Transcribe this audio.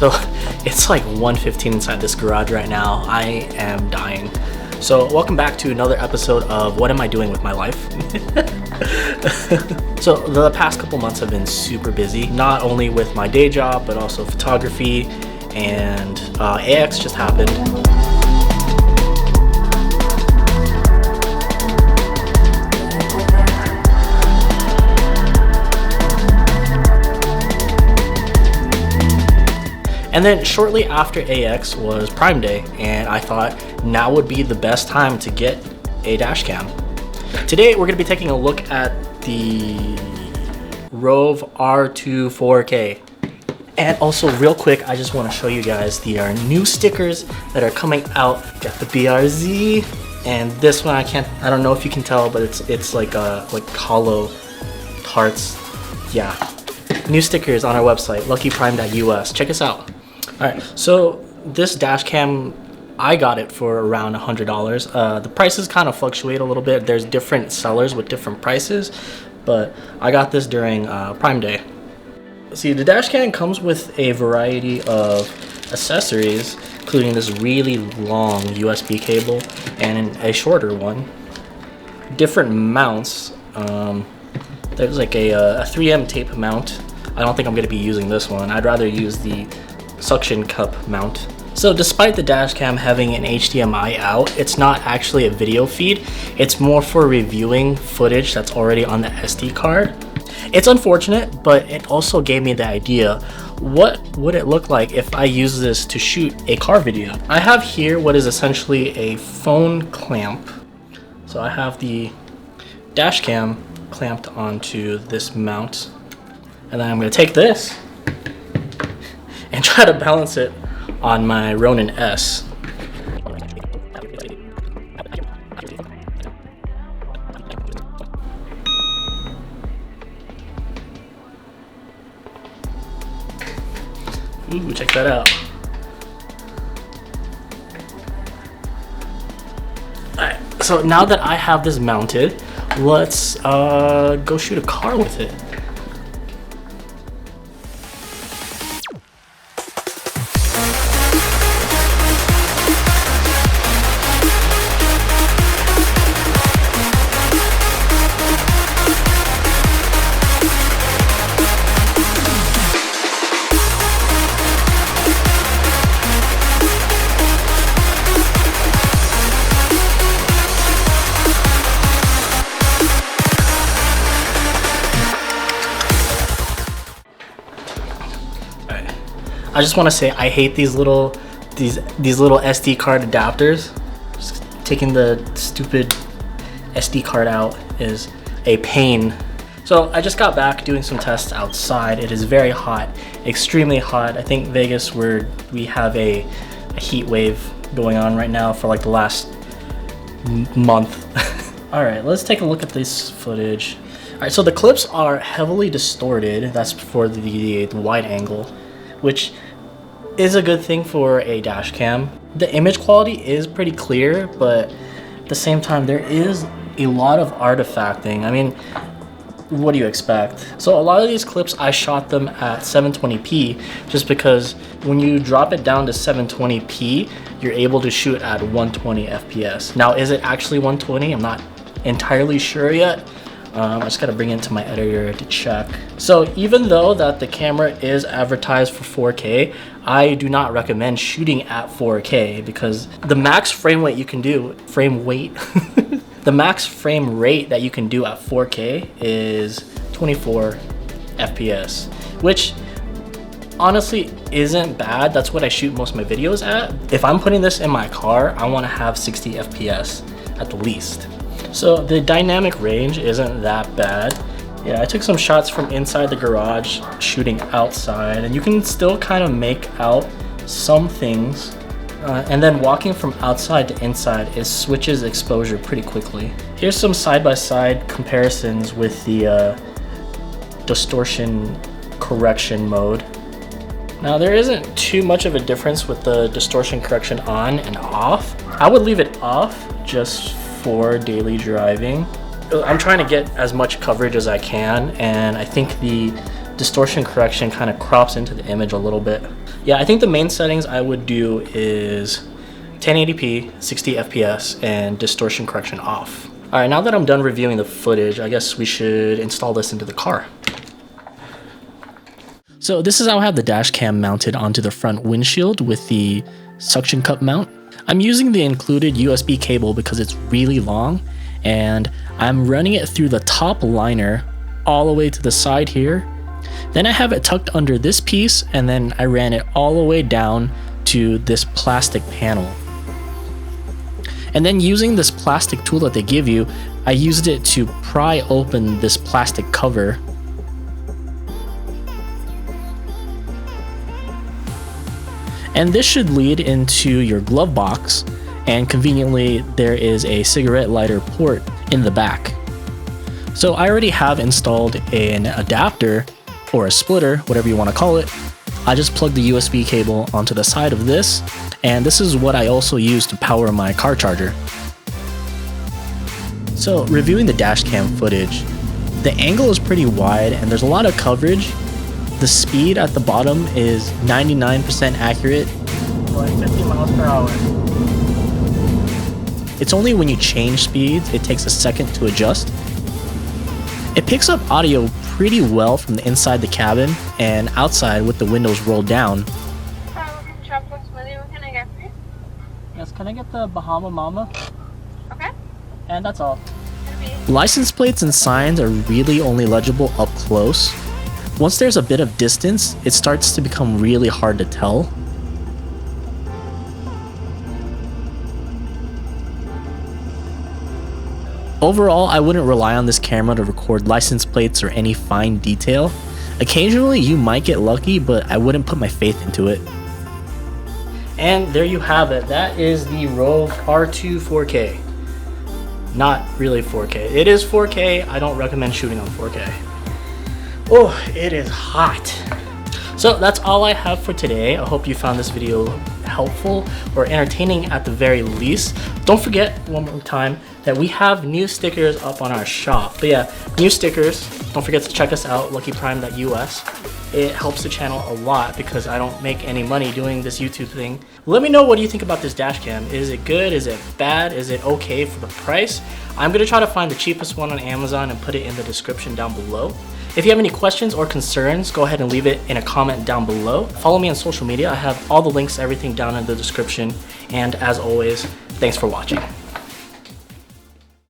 So it's like 1:15 inside this garage right now. I am dying. So welcome back to another episode of What Am I Doing With My Life? So the past couple months have been super busy, not only with my day job, but also photography, and AX just happened. And then shortly after AX was Prime Day, and I thought now would be the best time to get a dash cam. Today we're going to be taking a look at the Rove R2 4K. And also real quick, I just want to show you guys the new stickers that are coming out. Got the BRZ, and this one I don't know if you can tell, but it's like hollow hearts. Yeah. New stickers on our website, luckyprime.us. Check us out. Alright, so this dash cam, I got it for around $100. The prices kind of fluctuate a little bit. There's different sellers with different prices, but I got this during Prime Day. See, the dash cam comes with a variety of accessories, including this really long USB cable and a shorter one. Different mounts. There's like a 3M tape mount. I don't think I'm going to be using this one. I'd rather use the suction cup mount. So despite the dash cam having an HDMI out, it's not actually a video feed. It's more for reviewing footage that's already on the SD card. It's unfortunate, but it also gave me the idea, what would it look like if I use this to shoot a car video? I have here what is essentially a phone clamp. So I have the dash cam clamped onto this mount, and then I'm going to take this and try to balance it on my Ronin S. Ooh, check that out. Alright, so now that I have this mounted, let's go shoot a car with it. I just want to say I hate these little SD card adapters. Just taking the stupid SD card out is a pain. So I just got back doing some tests outside. It is very hot, extremely hot. I think Vegas, we have a heat wave going on right now for like the last month. All right, let's take a look at this footage. All right, so the clips are heavily distorted. That's for the wide angle, which is a good thing for a dash cam. The image quality is pretty clear, but at the same time there is a lot of artifacting. I mean, what do you expect? So a lot of these clips I shot them at 720p just because when you drop it down to 720p, you're able to shoot at 120 FPS. Now, is it actually 120? I'm not entirely sure yet. I just gotta bring it into my editor to check. So even though that the camera is advertised for 4K, I do not recommend shooting at 4K because the max frame rate you can do, the max frame rate that you can do at 4K is 24 FPS, which honestly isn't bad. That's what I shoot most of my videos at. If I'm putting this in my car, I wanna have 60 FPS at the least. So the dynamic range isn't that bad. Yeah, I took some shots from inside the garage, shooting outside, and you can still kind of make out some things. And then walking from outside to inside, it switches exposure pretty quickly. Here's some side-by-side comparisons with the distortion correction mode. Now there isn't too much of a difference with the distortion correction on and off. I would leave it off just for daily driving. I'm trying to get as much coverage as I can, and I think the distortion correction kind of crops into the image a little bit. Yeah, I think the main settings I would do is 1080p, 60 FPS, and distortion correction off. All right, now that I'm done reviewing the footage, I guess we should install this into the car. So this is how I have the dash cam mounted onto the front windshield with the suction cup mount. I'm using the included USB cable because it's really long, and I'm running it through the top liner all the way to the side here. Then I have it tucked under this piece, and then I ran it all the way down to this plastic panel. And then using this plastic tool that they give you, I used it to pry open this plastic cover. And this should lead into your glove box, and conveniently there is a cigarette lighter port in the back. So I already have installed an adapter or a splitter, whatever you want to call it. I just plugged the USB cable onto the side of this, and this is what I also use to power my car charger. So reviewing the dash cam footage, the angle is pretty wide and there's a lot of coverage. The speed at the bottom is 99% accurate. Going 50 miles per hour. It's only when you change speeds, it takes a second to adjust. It picks up audio pretty well from the inside the cabin and outside with the windows rolled down. Chocolate smoothie, what can I get for you? Yes, can I get the Bahama Mama? Okay. And that's all. License plates and signs are really only legible up close. Once there's a bit of distance, it starts to become really hard to tell. Overall, I wouldn't rely on this camera to record license plates or any fine detail. Occasionally you might get lucky, but I wouldn't put my faith into it. And there you have it. That is the Rogue R2 4K. Not really 4K. It is 4K. I don't recommend shooting on 4K. Oh, it is hot. So that's all I have for today. I hope you found this video helpful or entertaining at the very least. Don't forget, one more time, that we have new stickers up on our shop. But yeah, new stickers. Don't forget to check us out, luckyprime.us. It helps the channel a lot because I don't make any money doing this YouTube thing. Let me know, what do you think about this dash cam? Is it good? Is it bad? Is it okay for the price? I'm gonna try to find the cheapest one on Amazon and put it in the description down below. If you have any questions or concerns, go ahead and leave it in a comment down below. Follow me on social media. I have all the links, everything down in the description. And as always, thanks for watching.